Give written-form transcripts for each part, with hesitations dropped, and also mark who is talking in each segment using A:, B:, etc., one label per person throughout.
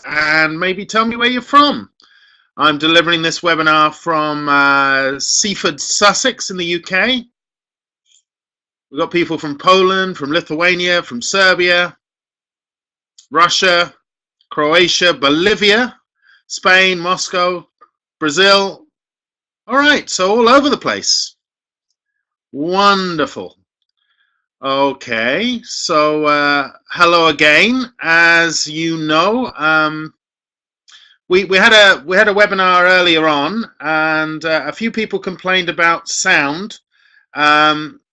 A: and maybe tell me where you're from. I'm delivering this webinar from Seaford, Sussex in the UK. We've got people from Poland, from Lithuania, from Serbia, Russia, Croatia, Bolivia, Spain, Moscow, Brazil. All right, so all over the place. Wonderful. Okay, so hello again. As you know, we had a webinar earlier on, and a few people complained about sound.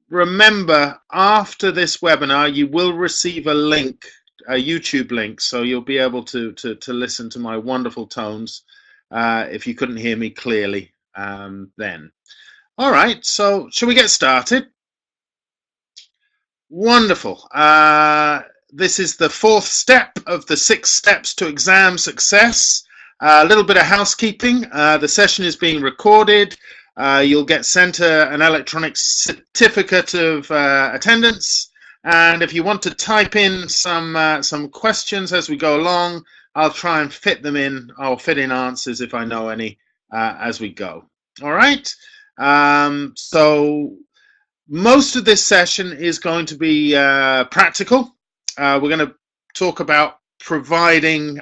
A: Remember, after this webinar, you will receive a link, a YouTube link, so you'll be able to listen to my wonderful tones if you couldn't hear me clearly then. All right, so shall we get started? Wonderful. This is the fourth step of the 6 steps to exam success. A little bit of housekeeping. The session is being recorded. You'll get sent an electronic certificate of attendance, and if you want to type in some questions as we go along, I'll try and fit them in. I'll fit in answers if I know any as we go. All right. So most of this session is going to be practical. We're going to talk about providing.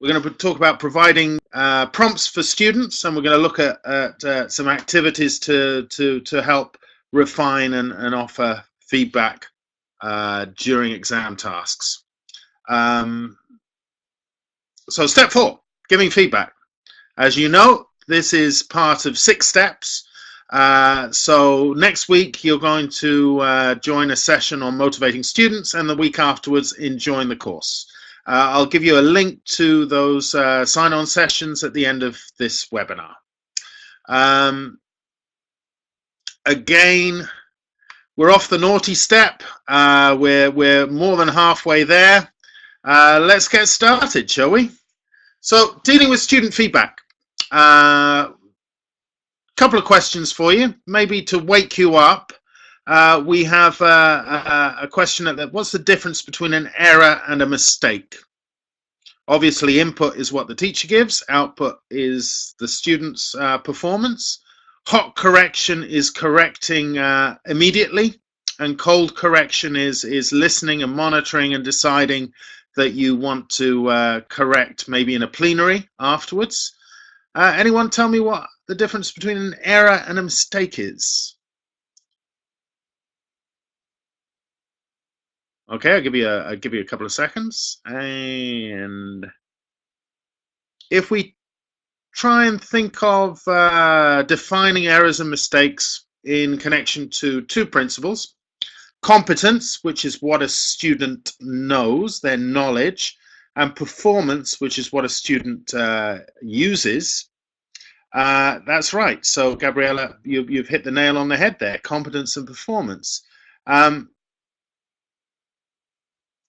A: We're going to talk about providing prompts for students, and we're going to look at some activities to help refine and offer feedback during exam tasks. So step 4, giving feedback. As you know, this is part of 6 steps. So next week you're going to join a session on motivating students, and the week afterwards join the course. I'll give you a link to those sign-on sessions at the end of this webinar. Again, we're off the naughty step. We're more than halfway there. Let's get started, shall we? So, dealing with student feedback. Couple of questions for you, maybe to wake you up. We have a question that what's the difference between an error and a mistake? Obviously, input is what the teacher gives, output is the student's performance. Hot correction is correcting immediately, and cold correction is listening and monitoring and deciding that you want to correct maybe in a plenary afterwards. Anyone tell me what the difference between an error and a mistake is? Okay, I'll give you a couple of seconds, and if we try and think of defining errors and mistakes in connection to 2 principles: competence, which is what a student knows, their knowledge, and performance, which is what a student uses. That's right. So, Gabriella, you've hit the nail on the head there. Competence and performance.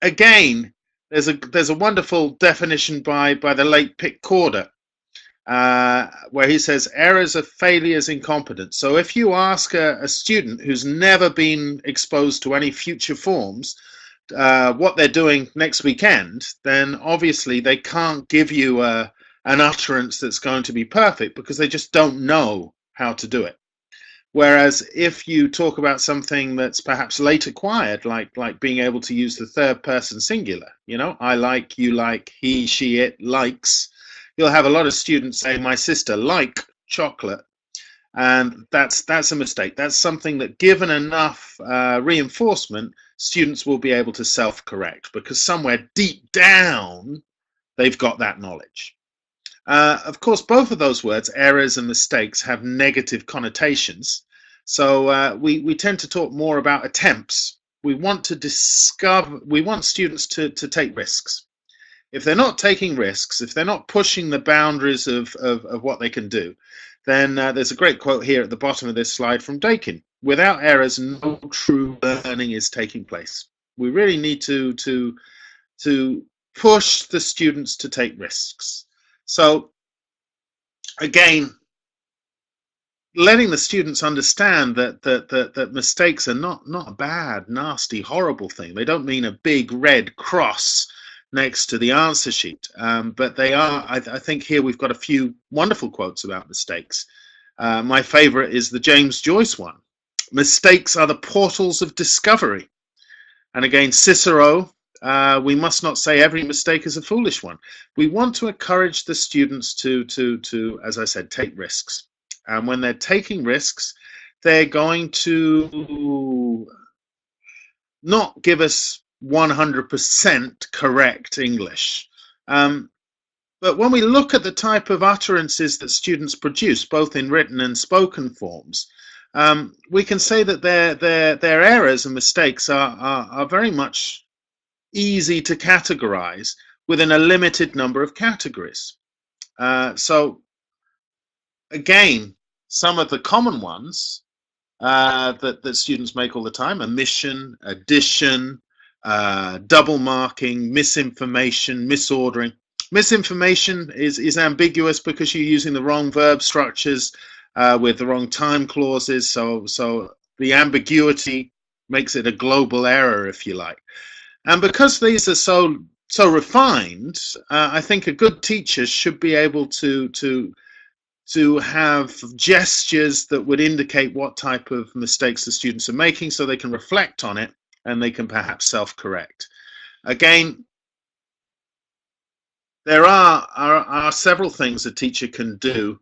A: Again, there's a wonderful definition by the late Pitt Corder, where he says errors are failures in competence. So if you ask a student who's never been exposed to any future forms what they're doing next weekend, then obviously they can't give you an utterance that's going to be perfect because they just don't know how to do it. Whereas if you talk about something that's perhaps late acquired, like being able to use the 3rd person singular, you know, I like, you like, he, she, it likes, you'll have a lot of students say, my sister like chocolate, and that's a mistake. That's something that, given enough reinforcement, students will be able to self-correct, because somewhere deep down they've got that knowledge. Of course, both of those words, errors and mistakes, have negative connotations. So we tend to talk more about attempts. We want students to take risks. If they're not taking risks, if they're not pushing the boundaries of what they can do, then there's a great quote here at the bottom of this slide from Dakin: without errors, no true learning is taking place. We really need to push the students to take risks. So again, letting the students understand that mistakes are not a bad, nasty, horrible thing. They don't mean a big red cross next to the answer sheet. But they are, I think here we've got a few wonderful quotes about mistakes. My favorite is the James Joyce one. Mistakes are the portals of discovery. And again, Cicero, we must not say every mistake is a foolish one. We want to encourage the students to, as I said, take risks. And when they're taking risks, they're going to not give us 100% correct English. But when we look at the type of utterances that students produce, both in written and spoken forms, we can say that their errors and mistakes are very much easy to categorize within a limited number of categories. So again, some of the common ones that students make all the time: omission, addition, double marking, misinformation, misordering. Misinformation is ambiguous because you're using the wrong verb structures with the wrong time clauses. So the ambiguity makes it a global error, if you like. And because these are so refined, I think a good teacher should be able to have gestures that would indicate what type of mistakes the students are making, so they can reflect on it and they can perhaps self-correct. Again, there are several things a teacher can do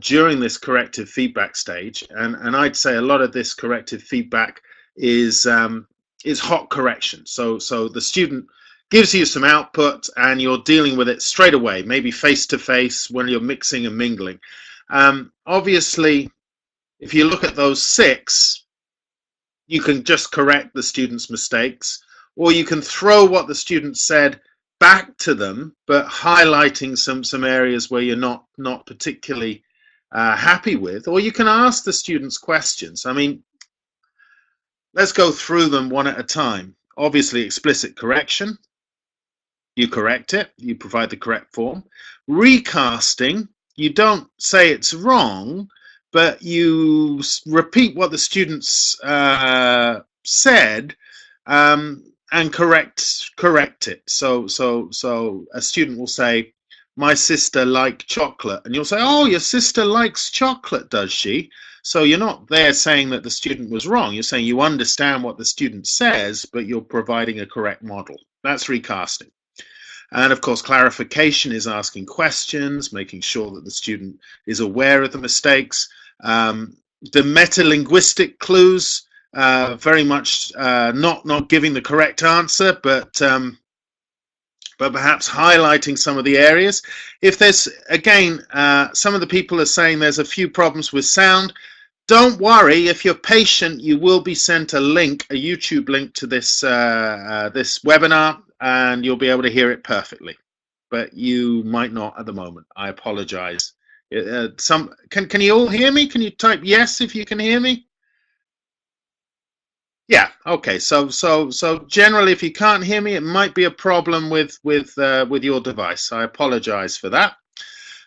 A: during this corrective feedback stage, and I'd say a lot of this corrective feedback is hot correction. So the student gives you some output and you're dealing with it straight away, maybe face to face when you're mixing and mingling. Obviously, if you look at those 6, you can just correct the student's mistakes, or you can throw what the student said back to them, but highlighting some areas where you're not particularly happy with, or you can ask the students questions. I mean, let's go through them one at a time. Obviously, explicit correction. You correct it, you provide the correct form. Recasting, you don't say it's wrong, but you repeat what the students said and correct it. So a student will say, "My sister liked chocolate," and you'll say, "Oh, your sister likes chocolate, does she?" So you're not there saying that the student was wrong. You're saying you understand what the student says, but you're providing a correct model. That's recasting. And of course, clarification is asking questions, making sure that the student is aware of the mistakes. The meta-linguistic clues, very much not giving the correct answer, but perhaps highlighting some of the areas. If there's, again, some of the people are saying there's a few problems with sound. Don't worry, if you're patient, you will be sent a link, a YouTube link to this this webinar, and you'll be able to hear it perfectly. But you might not at the moment. I apologize. Can you all hear me? Can you type yes if you can hear me? Yeah. Okay. So generally, if you can't hear me, it might be a problem with your device. I apologize for that.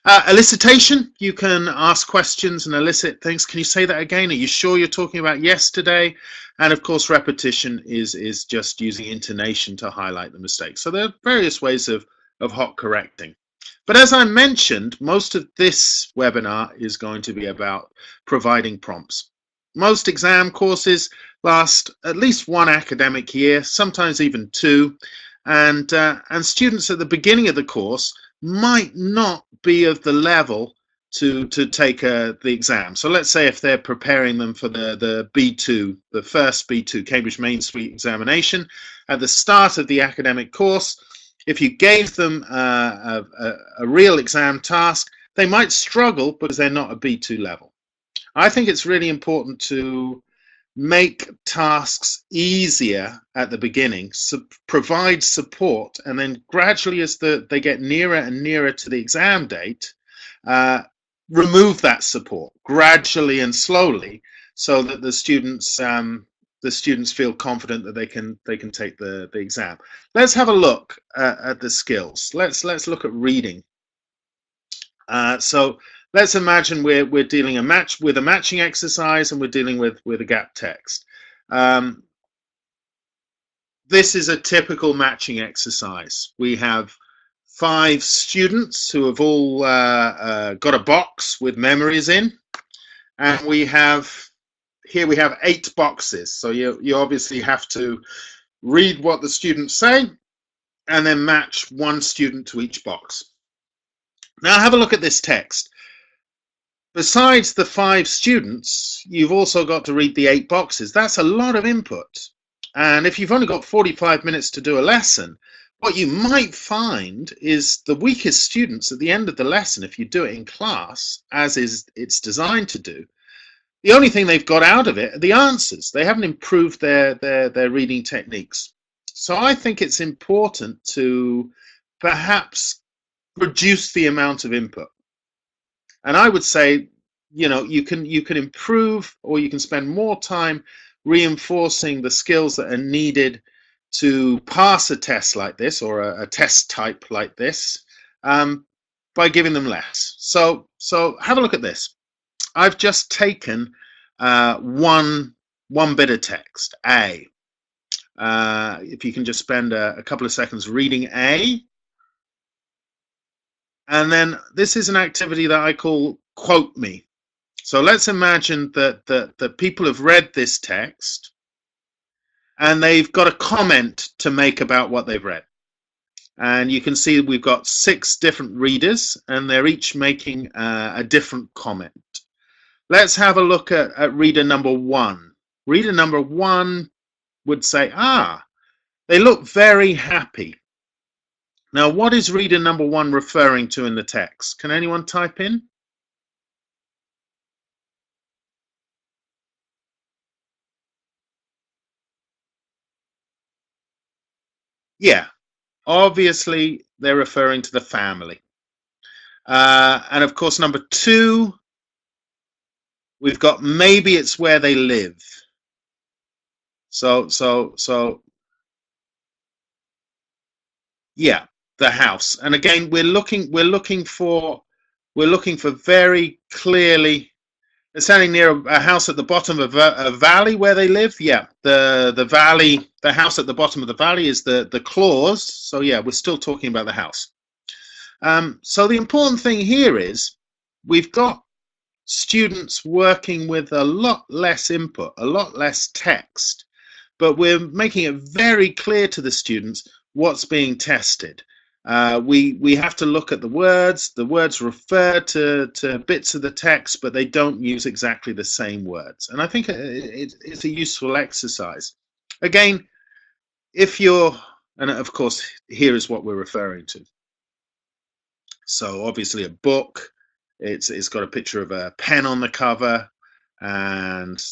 A: Elicitation, you can ask questions and elicit things. Can you say that again? Are you sure you're talking about yesterday? And of course, repetition is just using intonation to highlight the mistake. So there are various ways of hot correcting. But as I mentioned, most of this webinar is going to be about providing prompts. Most exam courses last at least 1 academic year, sometimes even 2, and students at the beginning of the course might not be of the level to take the exam. So let's say if they're preparing them for the B2, the first B2 Cambridge Main Suite examination at the start of the academic course, if you gave them a real exam task, they might struggle because they're not a B2 level. I think it's really important to make tasks easier at the beginning, provide support, and then gradually as they get nearer and nearer to the exam date, remove that support gradually and slowly so that the students feel confident that they can take the exam. Let's have a look at the skills. Let's look at reading. So let's imagine we're dealing with a matching exercise and we're dealing with a gap text. this is a typical matching exercise. We have 5 students who have all got a box with memories in, and we have 8 boxes. So you obviously have to read what the students say and then match one student to each box. Now have a look at this text. Besides the 5 students, you've also got to read the 8 boxes. That's a lot of input. And if you've only got 45 minutes to do a lesson, what you might find is the weakest students at the end of the lesson, if you do it in class, as it's designed to do, the only thing they've got out of it are the answers. They haven't improved their reading techniques. So I think it's important to perhaps reduce the amount of input. And I would say, you can improve, or you can spend more time reinforcing the skills that are needed to pass a test like this, or a test type like this, by giving them less. So have a look at this. I've just taken one bit of text, A. If you can just spend a couple of seconds reading A. And then this is an activity that I call quote me. So let's imagine that people have read this text and they've got a comment to make about what they've read. And you can see we've got 6 different readers, and they're each making a different comment. Let's have a look at reader number 1. Reader number 1 would say, they look very happy. Now, what is reader number 1 referring to in the text? Can anyone type in? Yeah, obviously they're referring to the family. And of course, number 2, we've got maybe it's where they live. So yeah, the house. And again, we're looking for very clearly. They're standing near a house at the bottom of a valley where they live. Yeah, the valley, the house at the bottom of the valley is the clause. So yeah, we're still talking about the house. So the important thing here is we've got students working with a lot less input, a lot less text, but we're making it very clear to the students what's being tested. We have to look at the words. The words refer to bits of the text, but they don't use exactly the same words. And I think it's a useful exercise. Again, and of course, here is what we're referring to. So obviously a book, it's got a picture of a pen on the cover, and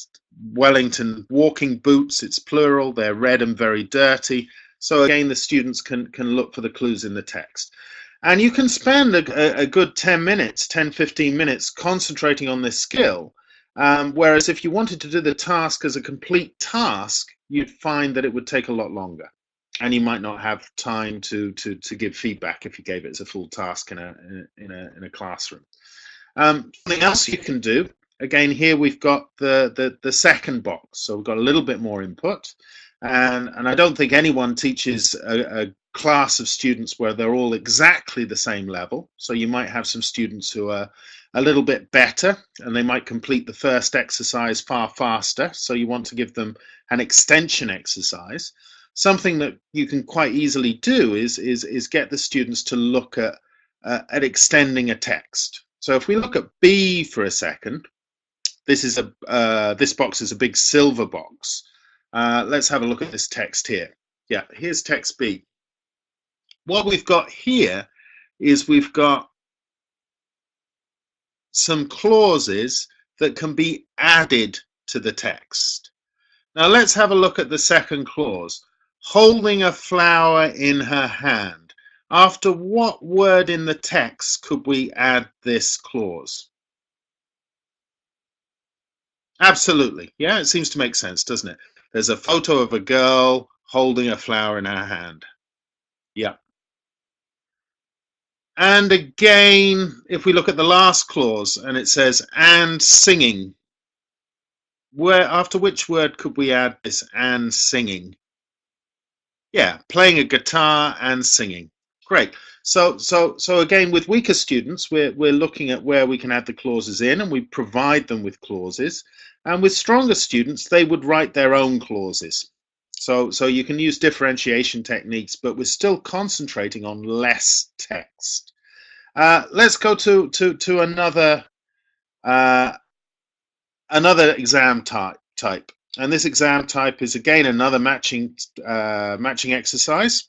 A: Wellington walking boots, it's plural, they're red and very dirty. So again, the students can look for the clues in the text. And you can spend a good 10 minutes, 10, 15 minutes concentrating on this skill. Whereas if you wanted to do the task as a complete task, you'd find that it would take a lot longer. And you might not have time to give feedback if you gave it as a full task in a classroom. Something else you can do, again, here we've got the second box. So we've got a little bit more input. And I don't think anyone teaches a class of students where they're all exactly the same level. So you might have some students who are a little bit better, and they might complete the first exercise far faster. So you want to give them an extension exercise. Something that you can quite easily do is get the students to look at extending a text. So if we look at B for a second, this box is a big silver box. Let's have a look at this text here. Yeah, here's text B. What we've got here is we've got some clauses that can be added to the text. Now let's have a look at the second clause. Holding a flower in her hand. After what word in the text could we add this clause? Absolutely. Yeah, it seems to make sense, doesn't it? There's a photo of a girl holding a flower in her hand. Yeah. And again, if we look at the last clause and it says, and singing, after which word could we add this and singing? Yeah, playing a guitar and singing. Great. So again, with weaker students, we're looking at where we can add the clauses in, and we provide them with clauses. And with stronger students, they would write their own clauses. So you can use differentiation techniques, but we're still concentrating on less text. Let's go to another exam type. And this exam type is again another matching exercise.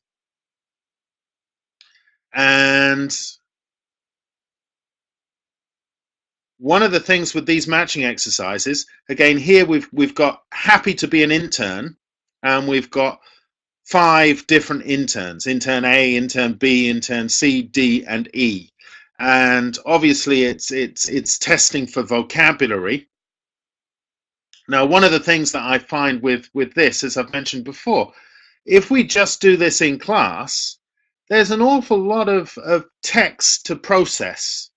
A: And one of the things with these matching exercises, again, here we've got happy to be an intern, and we've got 5 different interns: intern A, intern B, intern C, D, and E. And obviously it's testing for vocabulary. Now, one of the things that I find with this, as I've mentioned before, if we just do this in class, there's an awful lot of text to process.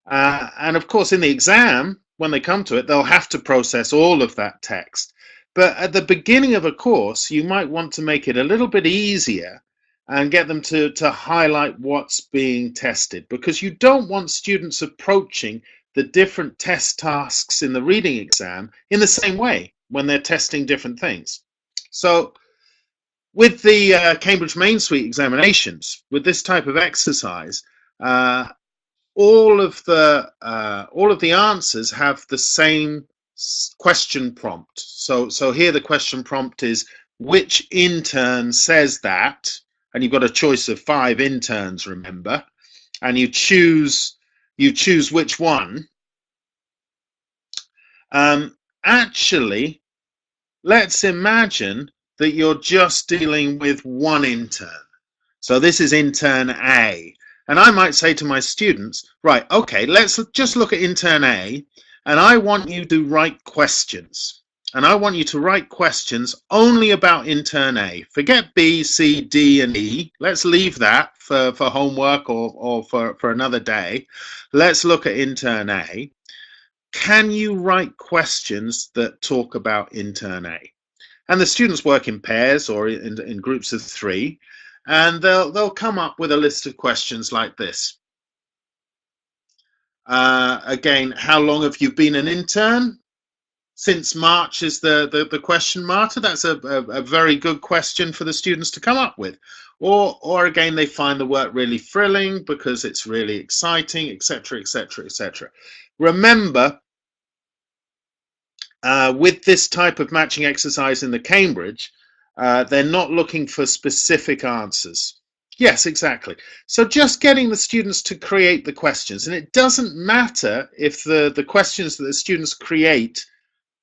A: And of course, in the exam, when they come to it, they'll have to process all of that text. But at the beginning of a course, you might want to make it a little bit easier and get them to highlight what's being tested, because you don't want students approaching the different test tasks in the reading exam in the same way when they're testing different things. So with the Cambridge Main Suite examinations, with this type of exercise, all of the answers have the same question prompt. So here the question prompt is, which intern says that? And you've got a choice of 5 interns, remember, and you choose which one. Actually, let's imagine that you're just dealing with one intern. So this is intern A. And I might say to my students, right, okay, let's just look at intern A, and I want you to write questions. And I want you to write questions only about intern A. Forget B, C, D, and E. Let's leave that for homework or for another day. Let's look at intern A. Can you write questions that talk about intern A? And the students work in pairs or in groups of 3. And they'll come up with a list of questions like this. Again, how long have you been an intern? Since March is the question marker. That's a very good question for the students to come up with. Or again, they find the work really thrilling because it's really exciting, etc., etc., etc. Remember, with this type of matching exercise in the Cambridge, they're not looking for specific answers. Yes, exactly. So just getting the students to create the questions, and it doesn't matter if the questions that the students create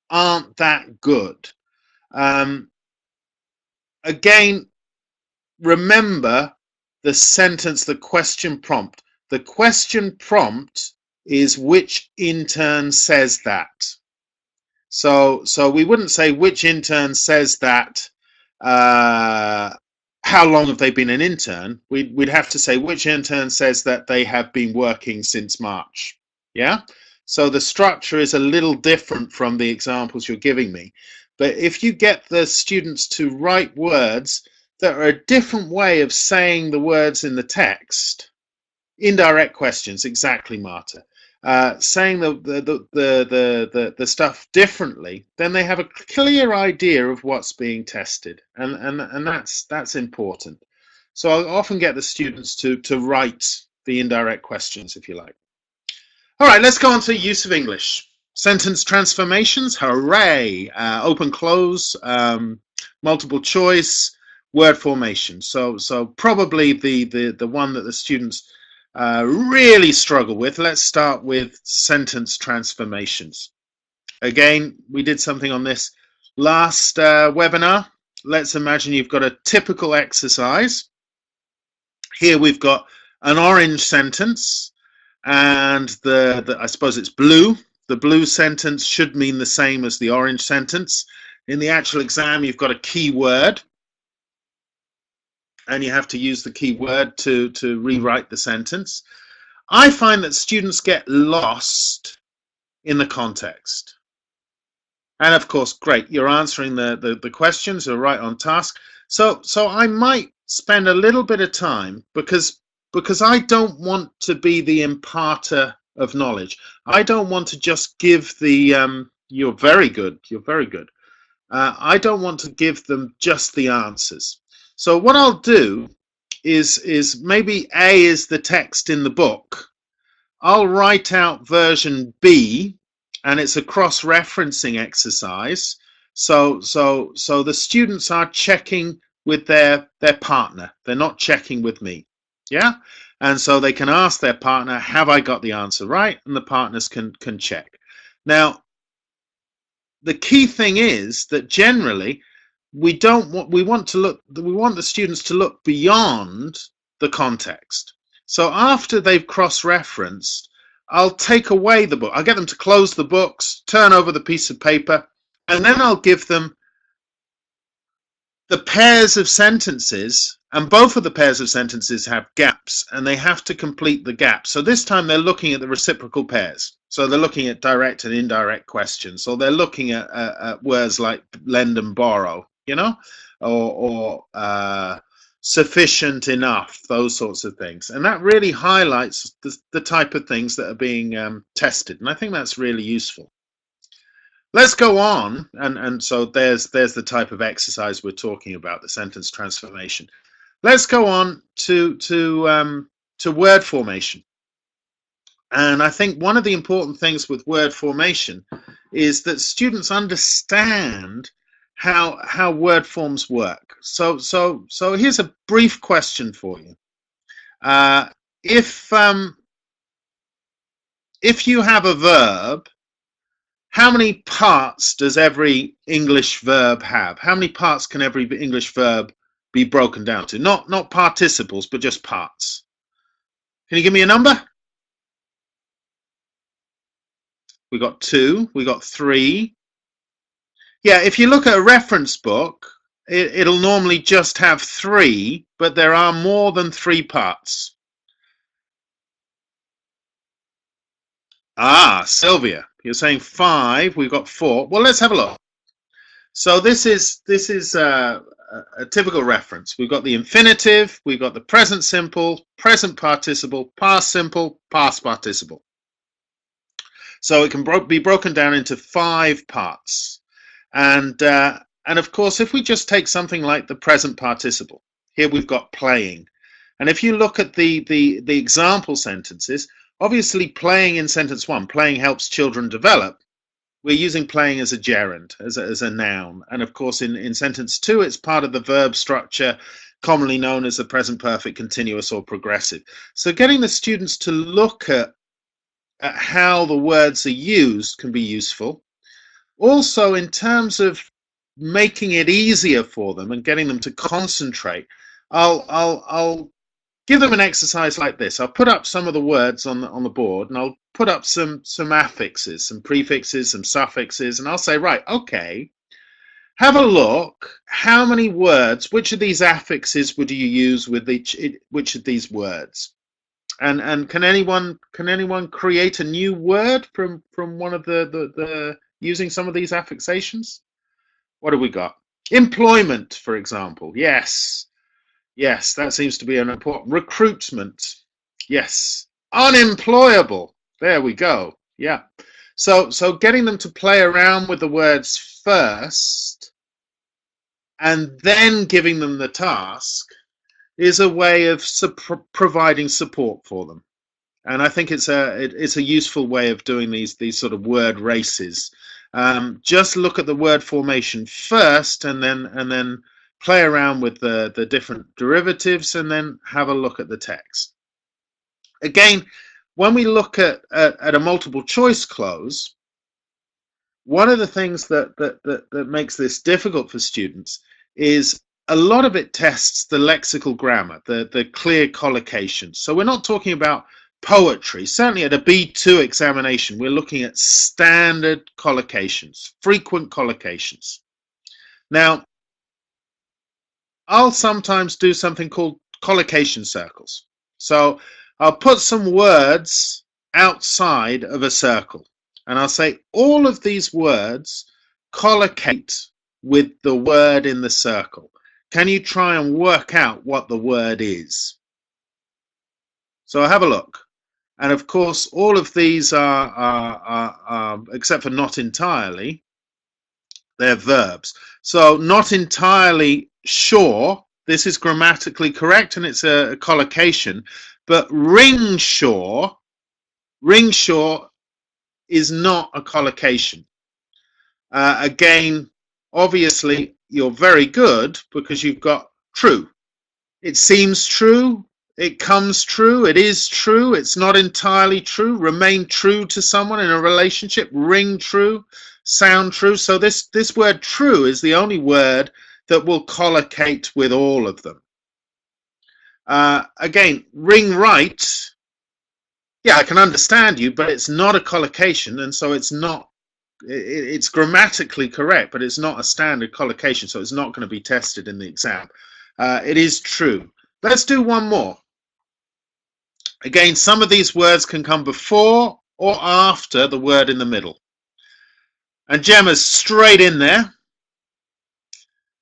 A: aren't that good. Again, remember the sentence, the question prompt. The question prompt is which intern says that. So we wouldn't say which intern says that. How long have they been an intern? We'd have to say which intern says that they have been working since March. Yeah. So the structure is a little different from the examples you're giving me. But if you get the students to write words that are a different way of saying the words in the text, indirect questions, exactly, Marta, saying the stuff differently, then they have a clear idea of what's being tested, and that's important. So I'll often get the students to write the indirect questions, if you like. All right, let's go on to use of English. Sentence transformations, hooray! Open close, multiple choice, word formation. So probably the one that the students really struggle with. Let's start with sentence transformations. Again, we did something on this last webinar. Let's imagine you've got a typical exercise. Here we've got an orange sentence, and I suppose it's blue. The blue sentence should mean the same as the orange sentence. In the actual exam, you've got a keyword, and you have to use the keyword to rewrite the sentence. I find that students get lost in the context. And of course, great, you're answering the questions, you're right on task. So I might spend a little bit of time because I don't want to be the imparter of knowledge. I don't want to just give the you're very good, you're very good. I don't want to give them just the answers. So what I'll do is maybe A is the text in the book. I'll write out version B, and it's a cross-referencing exercise. So the students are checking with their partner. They're not checking with me. Yeah? And so they can ask their partner, have I got the answer right? And the partners can check. Now, the key thing is that generally we want the students to look beyond the context. So after they've cross-referenced, I'll take away the book. I'll get them to close the books, turn over the piece of paper, and then I'll give them the pairs of sentences, and both of the pairs of sentences have gaps, and they have to complete the gaps. So this time they're looking at the reciprocal pairs. So they're looking at direct and indirect questions. So they're looking at words like lend and borrow, you know, or sufficient enough, those sorts of things. And that really highlights the type of things that are being tested. And I think that's really useful. Let's go on, and so there's the type of exercise we're talking about, the sentence transformation. Let's go on to word formation. And I think one of the important things with word formation is that students understand how word forms work. So here's a brief question for you. If you have a verb, how many parts does every English verb have? How many parts can every English verb be broken down to? Not participles, but just parts. Can you give me a number? We got 2, we got 3. Yeah, if you look at a reference book, it'll normally just have 3, but there are more than 3 parts. Ah, Sylvia, you're saying 5, we've got 4. Well, let's have a look. So this is a typical reference. We've got the infinitive, we've got the present simple, present participle, past simple, past participle. So it can be broken down into 5 parts. And of course, if we just take something like the present participle, here we've got playing. And if you look at the example sentences, obviously playing in sentence 1, playing helps children develop. We're using playing as a gerund, as a noun. And of course, in sentence 2, it's part of the verb structure, commonly known as the present perfect, continuous, or progressive. So getting the students to look at how the words are used can be useful. Also, in terms of making it easier for them and getting them to concentrate, I'll give them an exercise like this. I'll put up some of the words on the board, and I'll put up some affixes, some prefixes, some suffixes, and I'll say, right, okay, have a look. How many words, which of these affixes would you use with which of these words? And can anyone create a new word from one of the using some of these affixations? What have we got? Employment, for example. Yes, that seems to be an important. Recruitment. Yes. Unemployable. There we go. Yeah. So getting them to play around with the words first and then giving them the task is a way of providing support for them. And I think it's a useful way of doing these sort of word races. Just look at the word formation first, and then play around with the different derivatives, and then have a look at the text. Again, when we look at a multiple choice close, one of the things that makes this difficult for students is a lot of it tests the lexical grammar, the clear collocation. So we're not talking about poetry. Certainly at a B2 examination, we're looking at standard collocations, frequent collocations. Now, I'll sometimes do something called collocation circles. So I'll put some words outside of a circle, and I'll say all of these words collocate with the word in the circle. can you try and work out what the word is? So have a look. And of course, all of these are except for not entirely, they're verbs. So not entirely sure, this is grammatically correct and it's a collocation, but ring sure is not a collocation. Again, obviously, you're very good because you've got true. It seems true, it comes true, it is true, it's not entirely true, remain true to someone in a relationship, ring true, sound true. So this word true is the only word that will collocate with all of them. Again, ring right, yeah, I can understand you, but it's not a collocation, and so it's not, it's grammatically correct, but it's not a standard collocation, so it's not going to be tested in the exam. It is true. Let's do one more. Again, some of these words can come before or after the word in the middle. And Gemma's straight in there.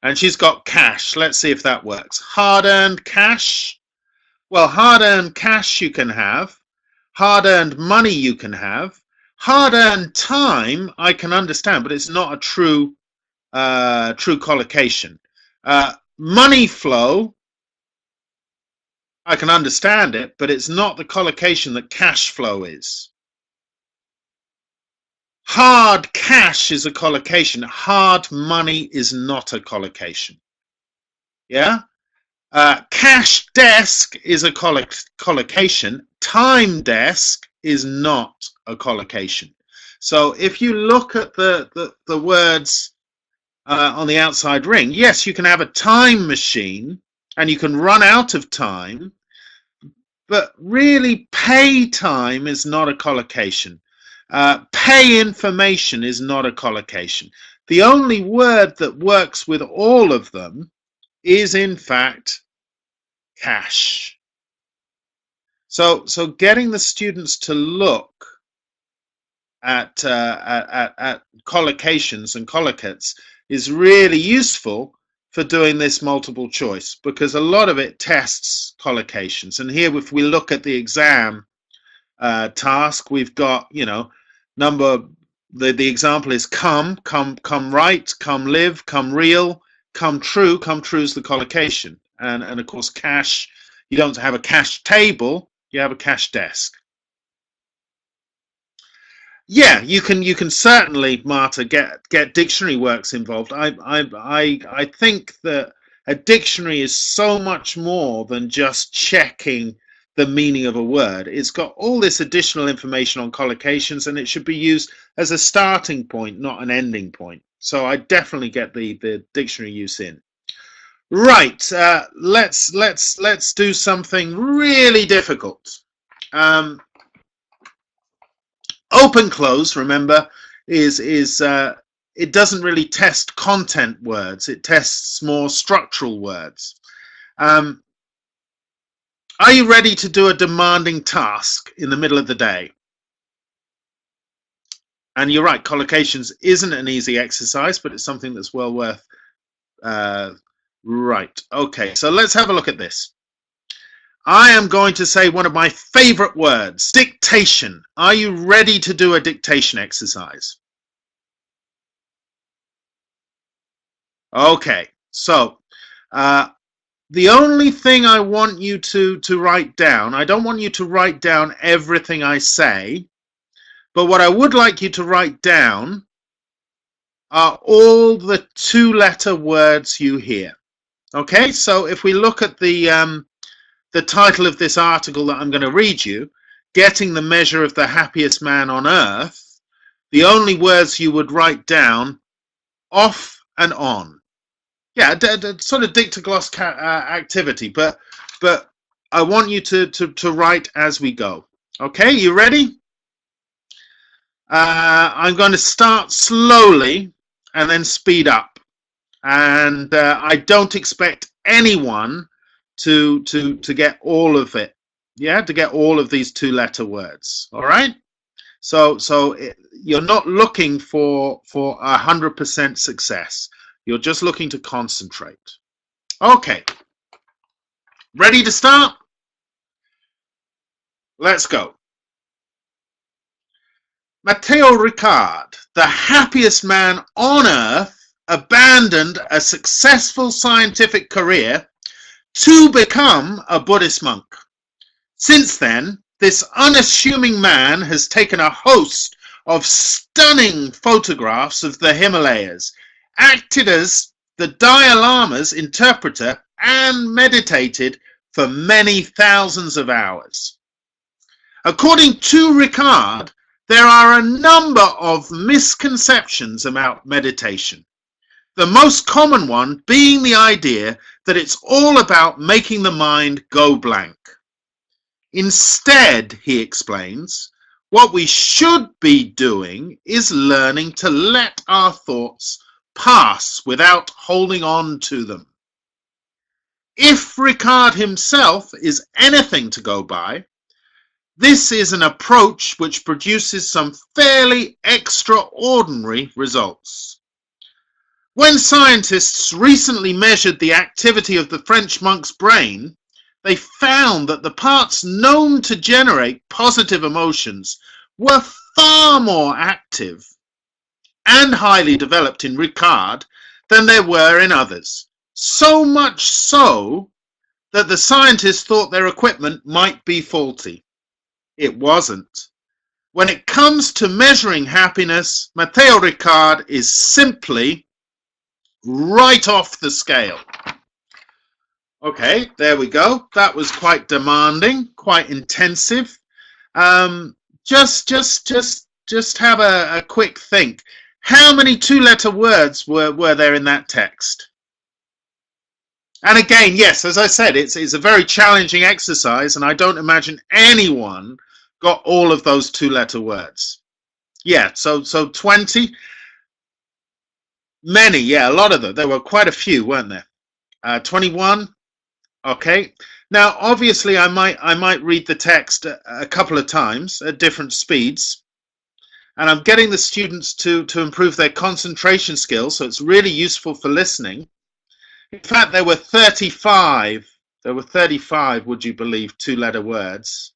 A: And she's got cash. Let's see if that works. Hard-earned cash. Well, hard-earned cash you can have. Hard-earned money you can have. Hard-earned time I can understand, but it's not a true collocation. Money flow, I can understand it, but it's not the collocation that cash flow is. Hard cash is a collocation. Hard money is not a collocation. Yeah? Cash desk is a collocation. Time desk is not a collocation. So if you look at the words on the outside ring, yes, you can have a time machine and you can run out of time, but really pay time is not a collocation. Pay information is not a collocation. The only word that works with all of them is in fact cash. So getting the students to look at collocations and collocates is really useful for doing this multiple choice, because a lot of it tests collocations. And here, if we look at the exam task, we've got, you know, the example is come right, come live, come real, come true. Come true is the collocation. And of course, cash, you don't have a cash table, you have a cash desk. Yeah, you can certainly, Marta, get dictionary works involved. I think that a dictionary is so much more than just checking the meaning of a word. It's got all this additional information on collocations, and it should be used as a starting point, not an ending point. So I definitely get the dictionary use in. Right, let's do something really difficult. Open close, remember, is it doesn't really test content words. It tests more structural words. Are you ready to do a demanding task in the middle of the day? And you're right, collocations isn't an easy exercise, but it's something that's well worth. Right, okay, so let's have a look at this. I am going to say one of my favorite words, dictation. Are you ready to do a dictation exercise? Okay, so the only thing I want you to write down, I don't want you to write down everything I say, but what I would like you to write down are all the two-letter words you hear. Okay, so if we look at the title of this article that I'm going to read you, Getting the Measure of the Happiest Man on Earth, the only words you would write down, off and on. Yeah, sort of dictogloss activity, but I want you to write as we go. Okay, you ready? I'm going to start slowly and then speed up. And I don't expect anyone to get all of it. Yeah, to get all of these two-letter words. All right. So you're not looking for 100% success. You're just looking to concentrate. Okay, ready to start? Let's go. Matteo Ricard, the happiest man on earth, abandoned a successful scientific career to become a Buddhist monk. Since then, this unassuming man has taken a host of stunning photographs of the Himalayas, acted as the Dalai Lama's interpreter, and meditated for many thousands of hours. According to Ricard, there are a number of misconceptions about meditation. The most common one being the idea that it's all about making the mind go blank. Instead, he explains, what we should be doing is learning to let our thoughts pass without holding on to them. If Ricard himself is anything to go by, this is an approach which produces some fairly extraordinary results. When scientists recently measured the activity of the French monk's brain, they found that the parts known to generate positive emotions were far more active and highly developed in Ricard than there were in others. So much so that the scientists thought their equipment might be faulty. It wasn't. When it comes to measuring happiness, Matteo Ricard is simply right off the scale. Okay, there we go. That was quite demanding, quite intensive. Just have a quick think. How many two-letter words were there in that text? And again, yes, as I said, it's a very challenging exercise, and I don't imagine anyone got all of those two-letter words. Yeah, so 20. Many, yeah, a lot of them. There were quite a few, weren't there? 21. Okay. Now, obviously, I might read the text a couple of times at different speeds, and I'm getting the students to improve their concentration skills, so it's really useful for listening. In fact, there were 35. There were 35, would you believe, two-letter words.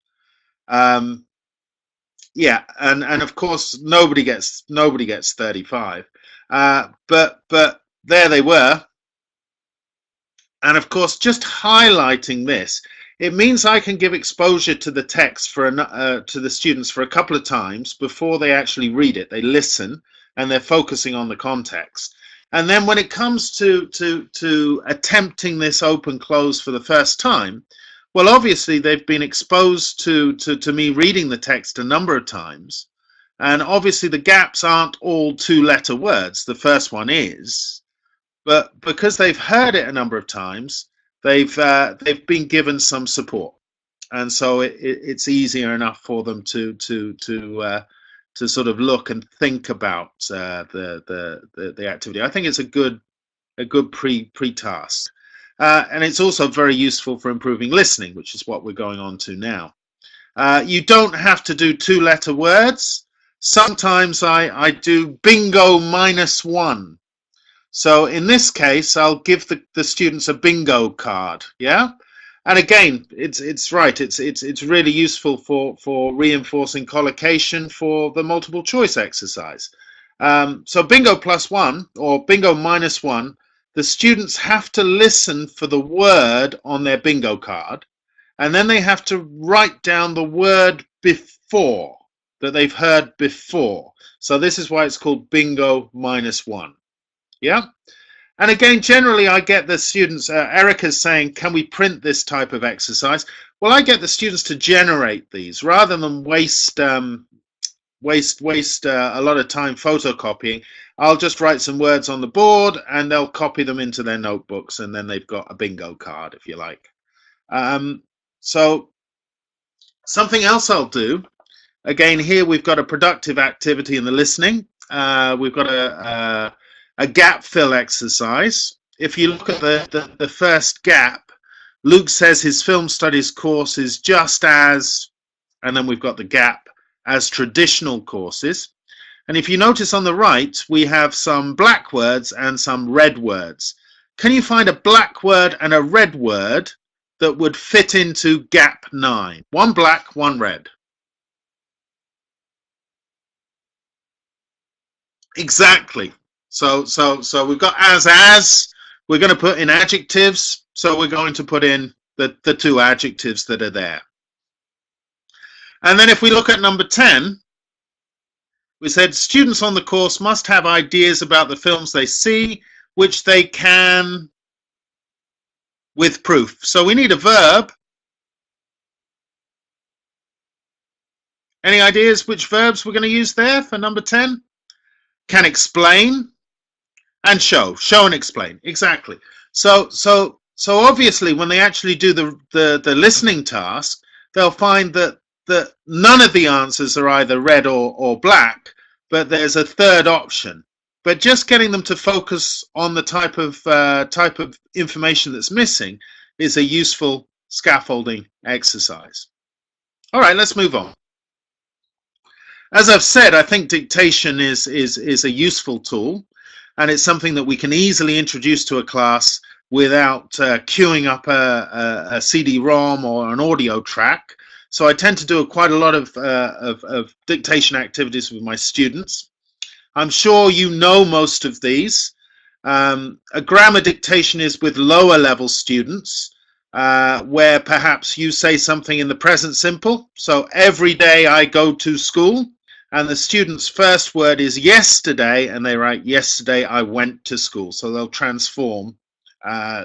A: Yeah, and of course nobody gets 35. But there they were. And of course, just highlighting this, it means I can give exposure to the text to the students for a couple of times before they actually read it. They listen and they're focusing on the context. And then when it comes to attempting this open close for the first time, well, obviously they've been exposed to me reading the text a number of times, and obviously the gaps aren't all two-letter words. The first one is, but because they've heard it a number of times, they've been given some support, and so it's easier enough for them to sort of look and think about the activity. I think it's a good pre-task. And it's also very useful for improving listening, which is what we're going on to now. You don't have to do two-letter words. Sometimes I do bingo -1. So in this case, I'll give the students a bingo card. Yeah, and again, it's right. It's really useful for reinforcing collocation for the multiple choice exercise. So bingo +1 or bingo -1. The students have to listen for the word on their bingo card, and then they have to write down the word before that they've heard before. So this is why it's called bingo -1. Yeah. And again, generally I get the students, Erica's saying, can we print this type of exercise? Well, I get the students to generate these rather than waste a lot of time photocopying. I'll just write some words on the board and they'll copy them into their notebooks, and then they've got a bingo card, if you like. So something else I'll do, again, here we've got a productive activity in the listening. We've got a gap fill exercise. If you look at the first gap, Luke says his film studies course is just as, and then we've got the gap, as traditional courses. And if you notice on the right, we have some black words and some red words. can you find a black word and a red word that would fit into gap 9? One black, one red. Exactly. So we've got as. We're going to put in adjectives. So we're going to put in the two adjectives that are there. And then if we look at number 10, we said students on the course must have ideas about the films they see, which they can with proof. So we need a verb. Any ideas which verbs we're going to use there for number 10? Can explain and show. Show and explain. Exactly. So obviously when they actually do the listening task, they'll find that none of the answers are either red or black, but there's a third option. But just getting them to focus on the type of information that's missing is a useful scaffolding exercise. All right, let's move on. As I've said, I think dictation is a useful tool, and it's something that we can easily introduce to a class without queuing up a CD-ROM or an audio track. So I tend to do quite a lot of dictation activities with my students. I'm sure you know most of these. A grammar dictation is with lower level students, where perhaps you say something in the present simple. So every day I go to school, and the student's first word is yesterday, and they write yesterday I went to school. So they'll transform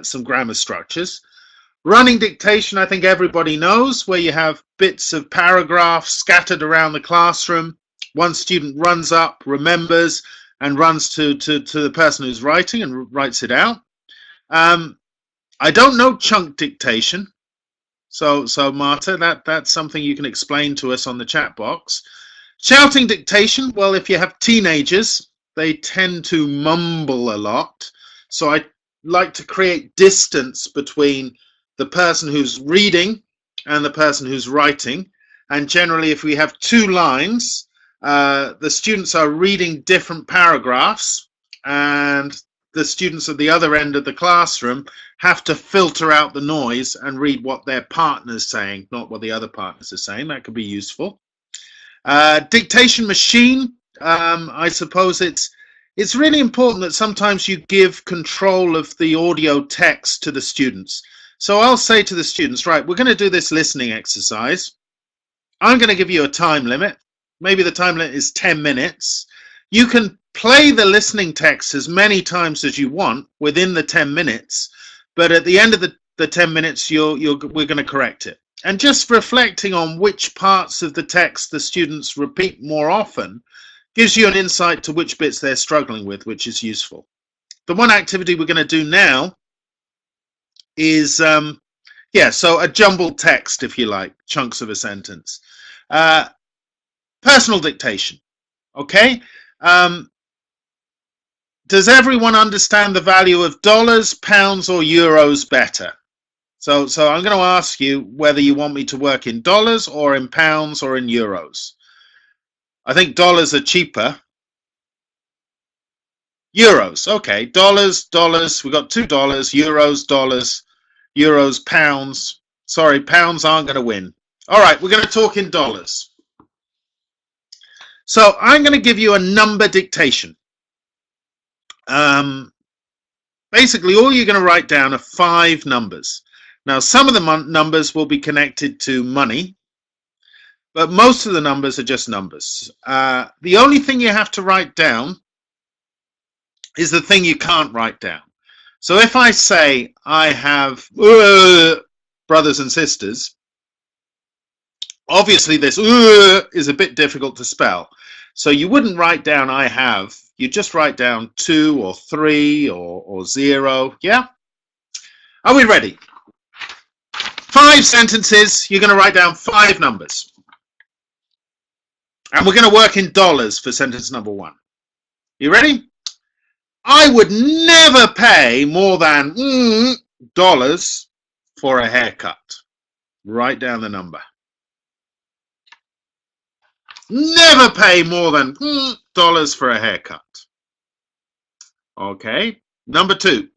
A: some grammar structures. Running dictation, I think everybody knows, where you have bits of paragraphs scattered around the classroom. One student runs up, remembers, and runs to the person who's writing and writes it out. I don't know chunk dictation. So Marta, that's something you can explain to us on the chat box. Shouting dictation, well, if you have teenagers, they tend to mumble a lot. So I like to create distance between the person who's reading and the person who's writing. And generally, if we have two lines, the students are reading different paragraphs, and the students at the other end of the classroom have to filter out the noise and read what their partner's saying, not what the other partners are saying. That could be useful. Dictation machine, I suppose it's really important that sometimes you give control of the audio text to the students. So I'll say to the students, right, we're going to do this listening exercise. I'm going to give you a time limit. Maybe the time limit is 10 minutes. You can play the listening text as many times as you want within the 10 minutes, but at the end of the 10 minutes, we're going to correct it. And just reflecting on which parts of the text the students repeat more often gives you an insight to which bits they're struggling with, which is useful. The one activity we're going to do now is, so a jumbled text, if you like, chunks of a sentence. Personal dictation, okay? Does everyone understand the value of dollars, pounds, or euros better? So I'm going to ask you whether you want me to work in dollars or in pounds or in euros. I think dollars are cheaper. Euros, okay. Dollars, we got $2. Euros, dollars, euros, pounds. Sorry, pounds aren't going to win. All right, we're going to talk in dollars. So I'm going to give you a number dictation. Basically, all you're going to write down are 5 numbers. Now, some of the numbers will be connected to money, but most of the numbers are just numbers. The only thing you have to write down is the thing you can't write down. So if I say I have brothers and sisters, obviously this is a bit difficult to spell. So you wouldn't write down I have, you just write down 2 or 3 or 0. Yeah? Are we ready? 5 sentences, you're going to write down 5 numbers. And we're going to work in dollars for sentence number 1. You ready? I would never pay more than dollars for a haircut. Write down the number. Never pay more than dollars for a haircut. Okay. Number 2.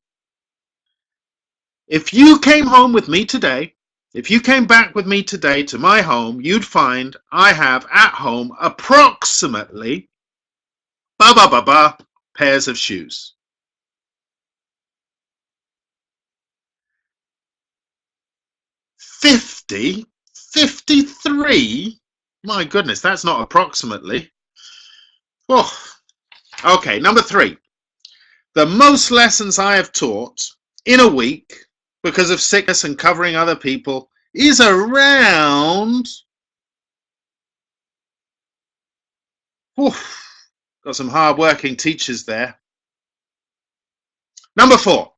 A: If you came home with me today, if you came back with me today to my home, you'd find I have at home approximately pairs of shoes. 50? 53? My goodness, that's not approximately. Oh. Okay, number 3. The most lessons I have taught in a week because of sickness and covering other people is around... Oof, got some hard-working teachers there. Number 4.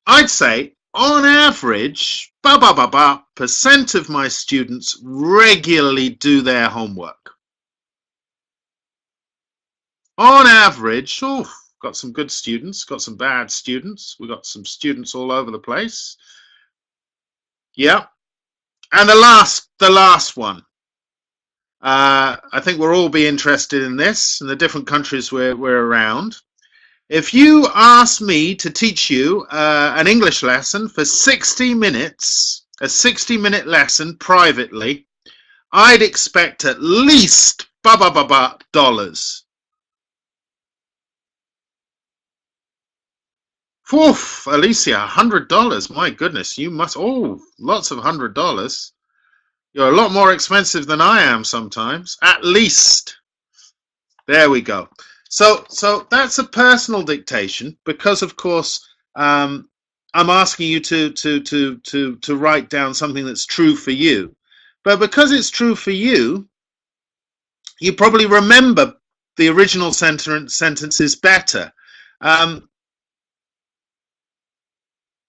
A: I'd say, on average, percent of my students regularly do their homework. On average, got some good students, got some bad students. We've got some students all over the place. Yeah. And the last one. I think we'll all be interested in this in the different countries we're around. If you ask me to teach you an English lesson for 60 minutes, a 60-minute lesson privately, I'd expect at least dollars. Oof, Alicia, $100. My goodness, you must. Oh, lots of $100. You're a lot more expensive than I am sometimes. At least. There we go. So that's a personal dictation because, of course, I'm asking you to write down something that's true for you. But because it's true for you, you probably remember the original sentences better.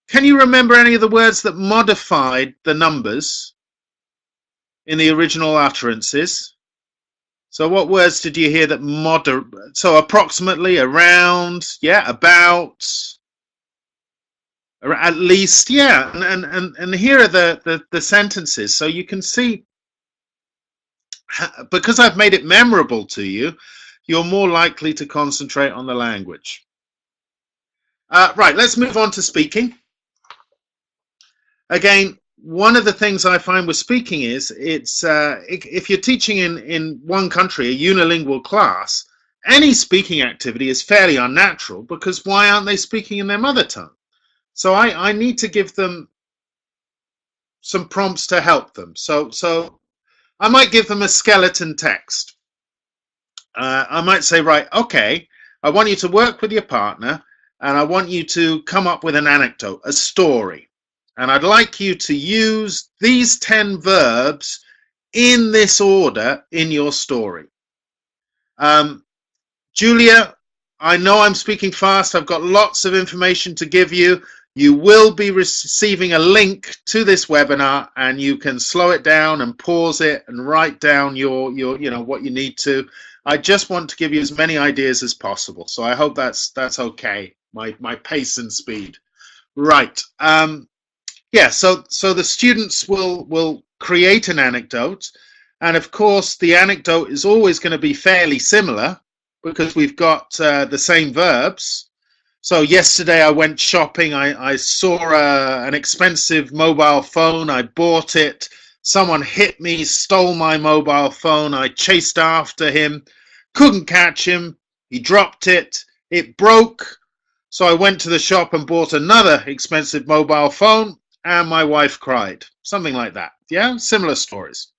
A: Can you remember any of the words that modified the numbers in the original utterances? So what words did you hear that so approximately, around, yeah, about, at least, yeah, and here are the sentences. So you can see, because I've made it memorable to you, you're more likely to concentrate on the language. Right, let's move on to speaking. Again, one of the things I find with speaking is if you're teaching in one country, a unilingual class, any speaking activity is fairly unnatural because why aren't they speaking in their mother tongue? So I need to give them some prompts to help them. So I might give them a skeleton text. I might say, right, okay, I want you to work with your partner and I want you to come up with an anecdote, a story. And I'd like you to use these 10 verbs in this order in your story. Julia, I know I'm speaking fast. I've got lots of information to give you. You will be receiving a link to this webinar and you can slow it down and pause it and write down your what you need to. I just want to give you as many ideas as possible. So I hope that's okay. My pace and speed. Right. Yeah, so the students will create an anecdote, and of course the anecdote is always going to be fairly similar because we've got the same verbs. So yesterday I went shopping, I saw an expensive mobile phone, I bought it, someone hit me, stole my mobile phone, I chased after him, couldn't catch him, he dropped it, it broke, so I went to the shop and bought another expensive mobile phone, and my wife cried. Something like that. Yeah, similar stories.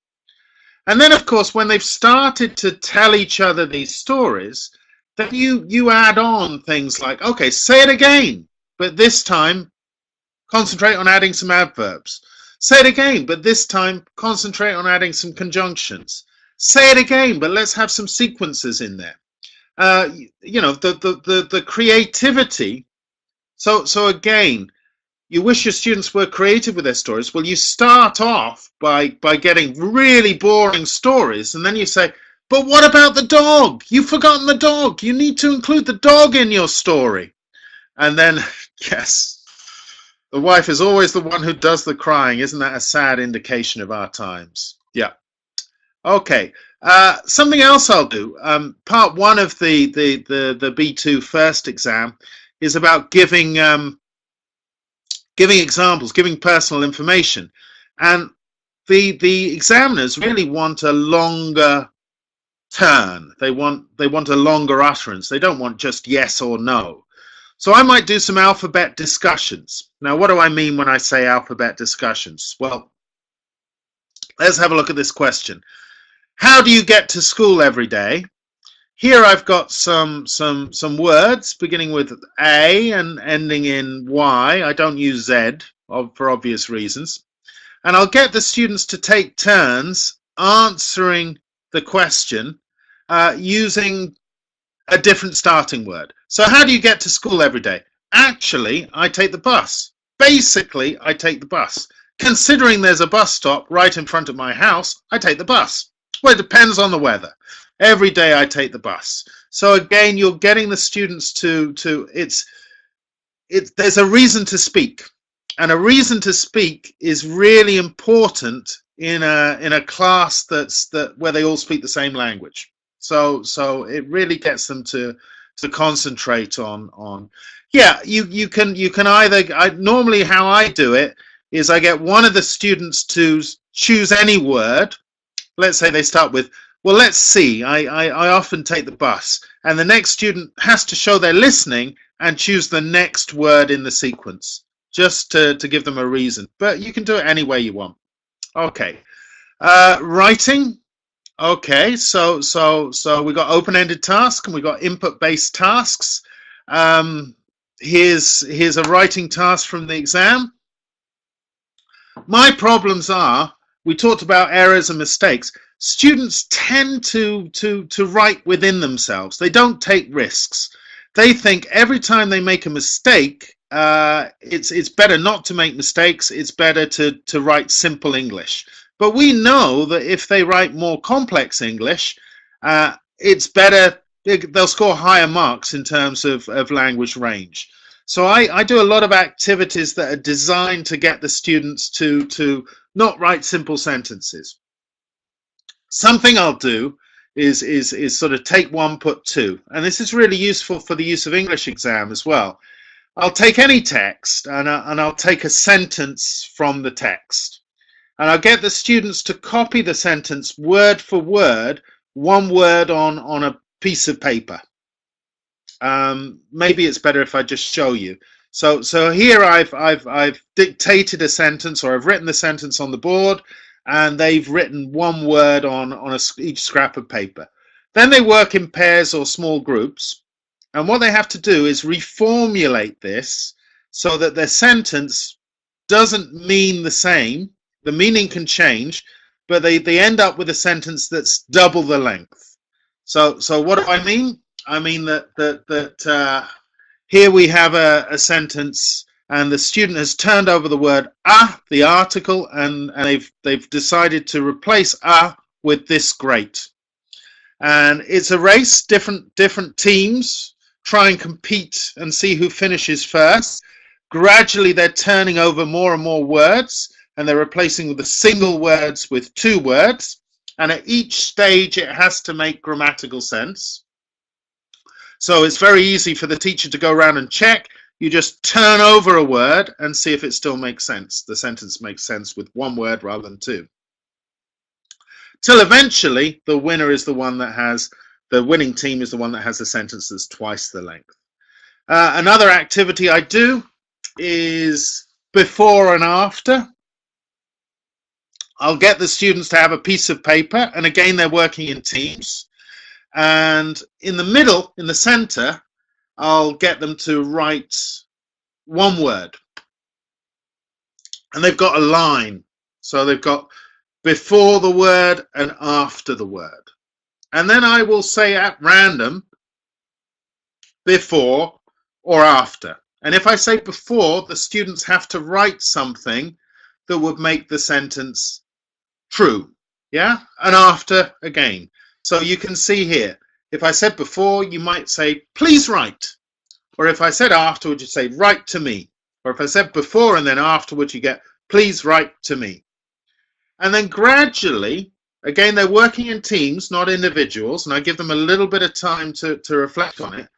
A: And then, of course, when they've started to tell each other these stories, then you add on things like, okay, say it again, but this time concentrate on adding some adverbs. Say it again, but this time concentrate on adding some conjunctions. Say it again, but let's have some sequences in there. The creativity. So again, you wish your students were creative with their stories. Well, you start off by getting really boring stories, and then you say, but what about the dog? You've forgotten the dog. You need to include the dog in your story. And then, yes, the wife is always the one who does the crying. Isn't that a sad indication of our times? Yeah. Okay. Something else I'll do. Part 1 of the B2 first exam is about giving giving examples, giving personal information. And the examiners really want a longer turn. They want a longer utterance. They don't want just yes or no. So I might do some alphabet discussions. Now, what do I mean when I say alphabet discussions? Well, let's have a look at this question. How do you get to school every day? Here I've got some words beginning with A and ending in Y. I don't use Z for obvious reasons. And I'll get the students to take turns answering the question using a different starting word. So how do you get to school every day? Actually, I take the bus. Basically, I take the bus. Considering there's a bus stop right in front of my house, I take the bus. Well, it depends on the weather. Every day I take the bus. So again, you're getting the students to there's a reason to speak. And a reason to speak is really important in a class where they all speak the same language. So it really gets them to concentrate on. Yeah, you can either normally how I do it is I get one of the students to choose any word. Let's say they start with, well, let's see. I often take the bus, and the next student has to show they're listening and choose the next word in the sequence, just to give them a reason. But you can do it any way you want. Okay, writing. Okay, so we got open-ended tasks and we got input-based tasks. Here's a writing task from the exam. My problems are, we talked about errors and mistakes. Students tend to write within themselves. They don't take risks. They think every time they make a mistake, it's better not to make mistakes. It's better to write simple English. But we know that if they write more complex English, it's better. They'll score higher marks in terms of language range. So I do a lot of activities that are designed to get the students to not write simple sentences. Something I'll do is sort of take one, put two. And this is really useful for the use of English exam as well. I'll take any text and I'll take a sentence from the text. And I'll get the students to copy the sentence word for word, one word on a piece of paper. Maybe it's better if I just show you. So here I've dictated a sentence, or I've written the sentence on the board, and they've written one word on each scrap of paper. Then they work in pairs or small groups, and what they have to do is reformulate this so that their sentence doesn't mean the same. The meaning can change, but they end up with a sentence that's double the length. So what do I mean? I mean that here we have a sentence, and the student has turned over the word the article, and they've decided to replace with this great. And it's a race. Different teams try and compete and see who finishes first. Gradually, they're turning over more and more words, and they're replacing the single words with two words. And at each stage, it has to make grammatical sense. So it's very easy for the teacher to go around and check. You just turn over a word and see if it still makes sense. The sentence makes sense with one word rather than two. Till eventually, the winner is the one that has, the winning team is the one that has a sentence that's twice the length. Another activity I do is before and after. I'll get the students to have a piece of paper, and again, they're working in teams. And in the middle, in the center, I'll get them to write one word. And they've got a line. So they've got before the word and after the word. And then I will say at random, before or after. And if I say before, the students have to write something that would make the sentence true. Yeah? And after, again. So you can see here, if I said before, you might say, please write. Or if I said afterwards, you say, write to me. Or if I said before and then afterwards, you get, please write to me. And then gradually, again, they're working in teams, not individuals, and I give them a little bit of time to reflect on it.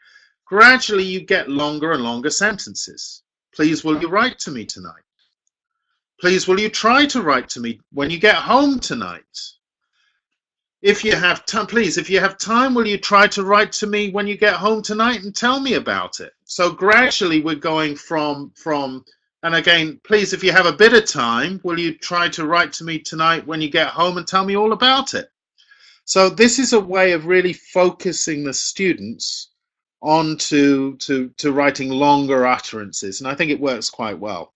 A: Gradually, you get longer and longer sentences. Please, will you write to me tonight? Please, will you try to write to me when you get home tonight? If you have time, please, if you have time, will you try to write to me when you get home tonight and tell me about it? So gradually we're going from, and again, please, if you have a bit of time, will you try to write to me tonight when you get home and tell me all about it? So this is a way of really focusing the students on to writing longer utterances, and I think it works quite well.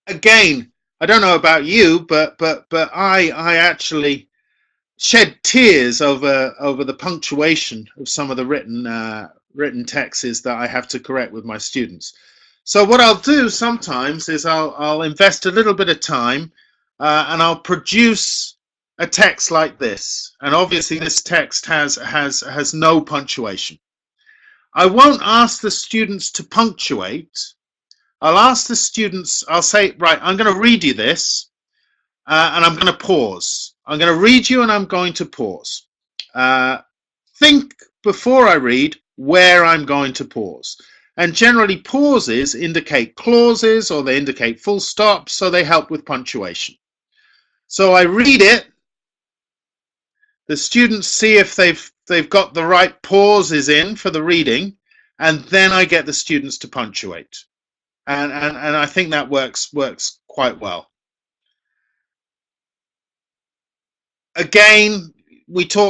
A: Again, I don't know about you, but I actually shed tears over the punctuation of some of the written texts that I have to correct with my students. So what I'll do sometimes is I'll invest a little bit of time and I'll produce a text like this. And obviously this text has no punctuation. I won't ask the students to punctuate. I'll ask the students, I'll say, right, I'm going to read you this and I'm going to pause. I'm going to read you and I'm going to pause. Think before I read where I'm going to pause. And generally pauses indicate clauses or they indicate full stops, so they help with punctuation. So I read it. The students see if they've got the right pauses in for the reading, and then I get the students to punctuate. And I think that works quite well. Again,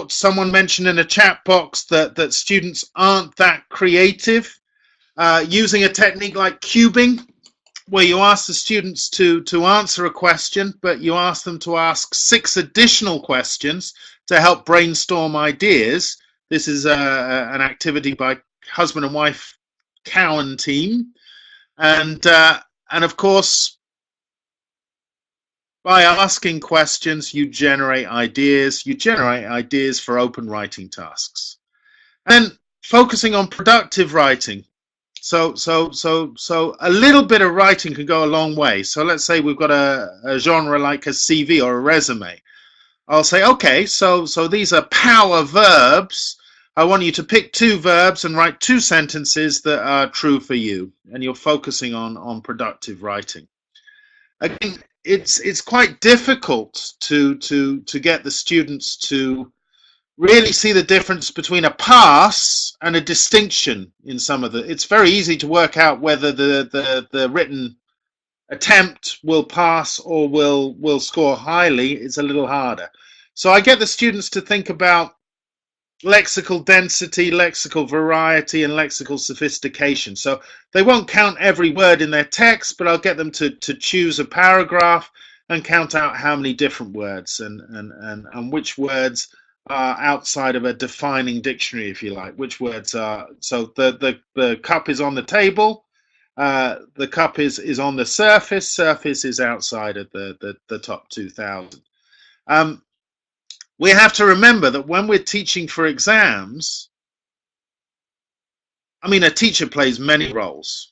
A: someone mentioned in a chat box that students aren't that creative. Using a technique like cubing, where you ask the students to answer a question, but you ask them to ask 6 additional questions to help brainstorm ideas. This is an activity by husband and wife Cowan team. And of course, by asking questions, you generate ideas. You generate ideas for open writing tasks. And focusing on productive writing. So a little bit of writing can go a long way. So let's say we've got a genre like a CV or a resume. I'll say, okay, so these are power verbs. I want you to pick 2 verbs and write 2 sentences that are true for you. And you're focusing on productive writing. Again, it's quite difficult to get the students to really see the difference between a pass and a distinction in some of the. It's very easy to work out whether the written attempt will pass or will score highly. It's a little harder. So I get the students to think about lexical density, lexical variety, and lexical sophistication. So they won't count every word in their text, but I'll get them to choose a paragraph and count out how many different words and which words are outside of a defining dictionary, if you like. Which words are, so the cup is on the table, the cup is on the surface is outside of the top 2,000. We have to remember that when we're teaching for exams, I mean, a teacher plays many roles.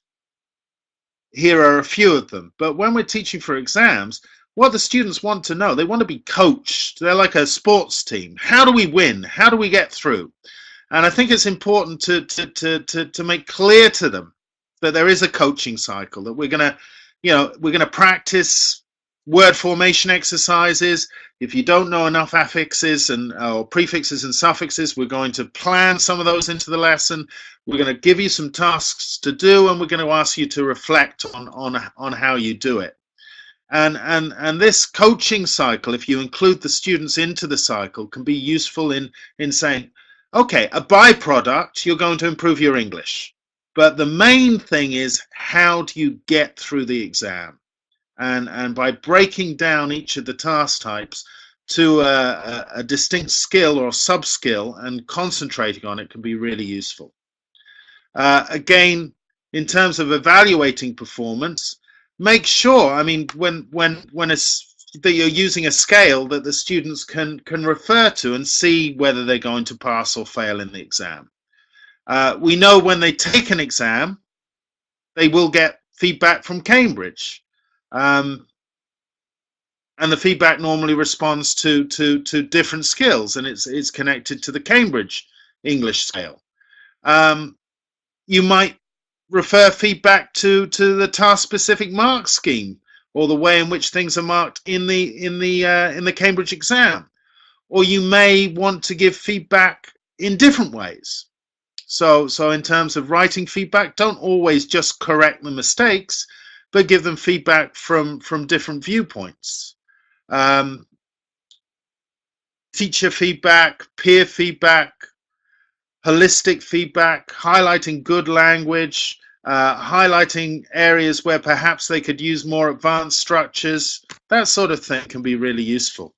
A: Here are a few of them. But when we're teaching for exams, what the students want to know, they want to be coached. They're like a sports team. How do we win? How do we get through? And I think it's important to make clear to them that there is a coaching cycle, that we're going to practice word formation exercises. If you don't know enough affixes or prefixes and suffixes, we're going to plan some of those into the lesson. We're going to give you some tasks to do, and we're going to ask you to reflect on how you do it. And this coaching cycle, if you include the students into the cycle, can be useful in saying, okay, a byproduct, you're going to improve your English. But the main thing is, how do you get through the exam? And by breaking down each of the task types to a distinct skill or sub-skill and concentrating on it can be really useful. Again, in terms of evaluating performance, make sure, I mean, when that you're using a scale that the students can refer to and see whether they're going to pass or fail in the exam. We know when they take an exam, they will get feedback from Cambridge. And the feedback normally responds to different skills, and it's connected to the Cambridge English scale. You might refer feedback to the task-specific mark scheme, or the way in which things are marked in the Cambridge exam. Or you may want to give feedback in different ways. So in terms of writing feedback, don't always just correct the mistakes, but give them feedback from different viewpoints. Teacher feedback, peer feedback, holistic feedback, highlighting good language, highlighting areas where perhaps they could use more advanced structures. That sort of thing can be really useful.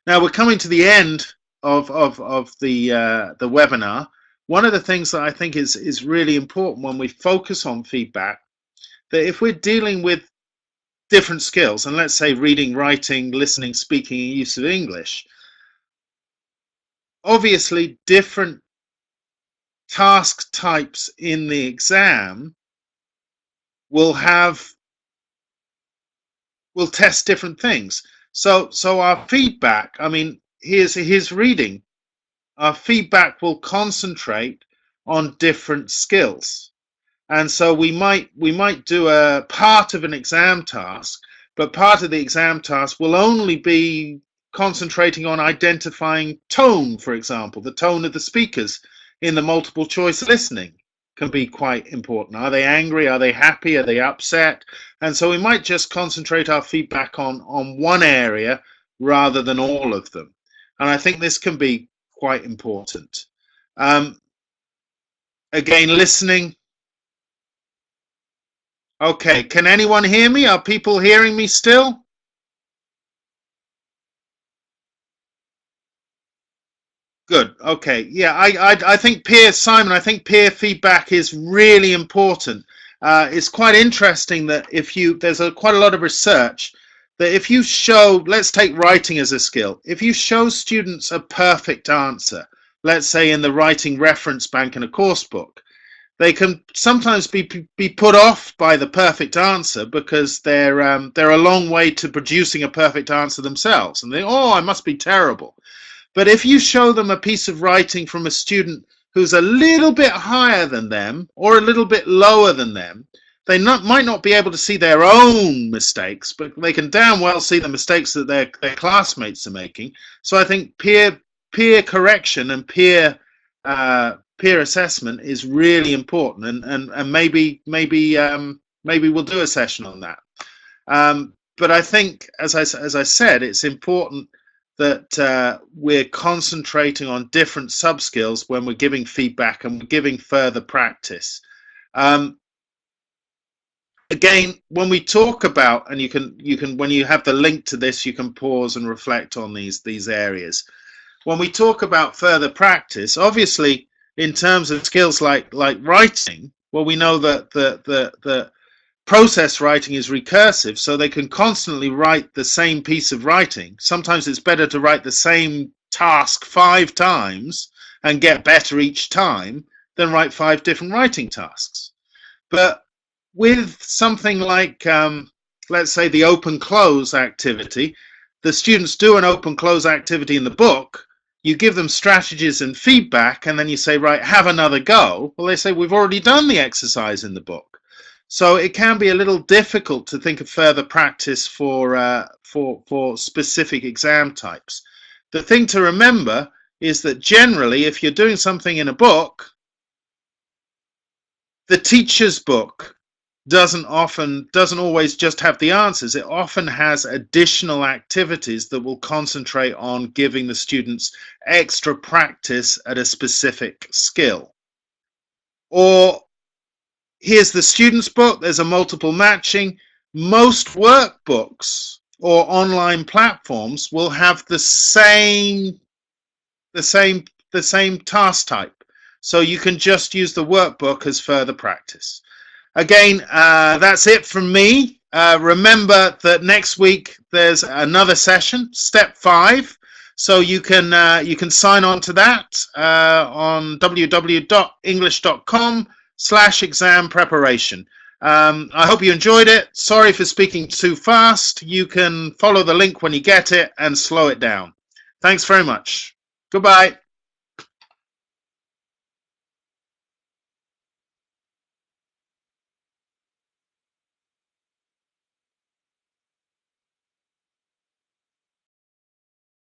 A: Now we're coming to the end of the webinar. One of the things that I think is really important when we focus on feedback, that if we're dealing with different skills, and let's say reading, writing, listening, speaking, and use of English, obviously different task types in the exam will test different things. So our feedback, I mean, here's reading. Our feedback will concentrate on different skills. And so we might do a part of an exam task, but part of the exam task will only be concentrating on identifying tone, for example. The tone of the speakers in the multiple choice listening can be quite important. Are they angry? Are they happy? Are they upset? And so we might just concentrate our feedback on one area rather than all of them. And I think this can be quite important. Again, listening. Okay, can anyone hear me? Are people hearing me still? Good. Okay. Yeah, I think Simon, I think peer feedback is really important. It's quite interesting that there's quite a lot of research that if you show, let's take writing as a skill, if you show students a perfect answer, let's say in the writing reference bank in a course book, they can sometimes be put off by the perfect answer because they're a long way to producing a perfect answer themselves, and they, oh, I must be terrible. But if you show them a piece of writing from a student who's a little bit higher than them or a little bit lower than them, they might not be able to see their own mistakes, but they can damn well see the mistakes that their classmates are making. So I think peer correction and peer assessment is really important, and maybe we'll do a session on that. But I think, as I said, it's important that we're concentrating on different sub-skills when we're giving feedback and we're giving further practice. Again, when we talk about, and you can when you have the link to this, you can pause and reflect on these areas. When we talk about further practice, obviously, in terms of skills like writing, well, we know that the process writing is recursive, so they can constantly write the same piece of writing. Sometimes it's better to write the same task 5 times and get better each time than write 5 different writing tasks. But with something like, let's say, the open-close activity, the students do an open-close activity in the book, you give them strategies and feedback, and then you say, right, have another go. Well, they say, we've already done the exercise in the book. So it can be a little difficult to think of further practice for specific exam types. The thing to remember is that generally, if you're doing something in a book, the teacher's book doesn't always just have the answers. It often has additional activities that will concentrate on giving the students extra practice at a specific skill. Or here's the student's book, there's a multiple matching. Most workbooks or online platforms will have the same task type. So you can just use the workbook as further practice. Again, that's it from me. Remember that next week there's another session, step 5. So you can sign on to that on www.english.com/exam preparation. I hope you enjoyed it. Sorry for speaking too fast. You can follow the link when you get it and slow it down. Thanks very much. Goodbye.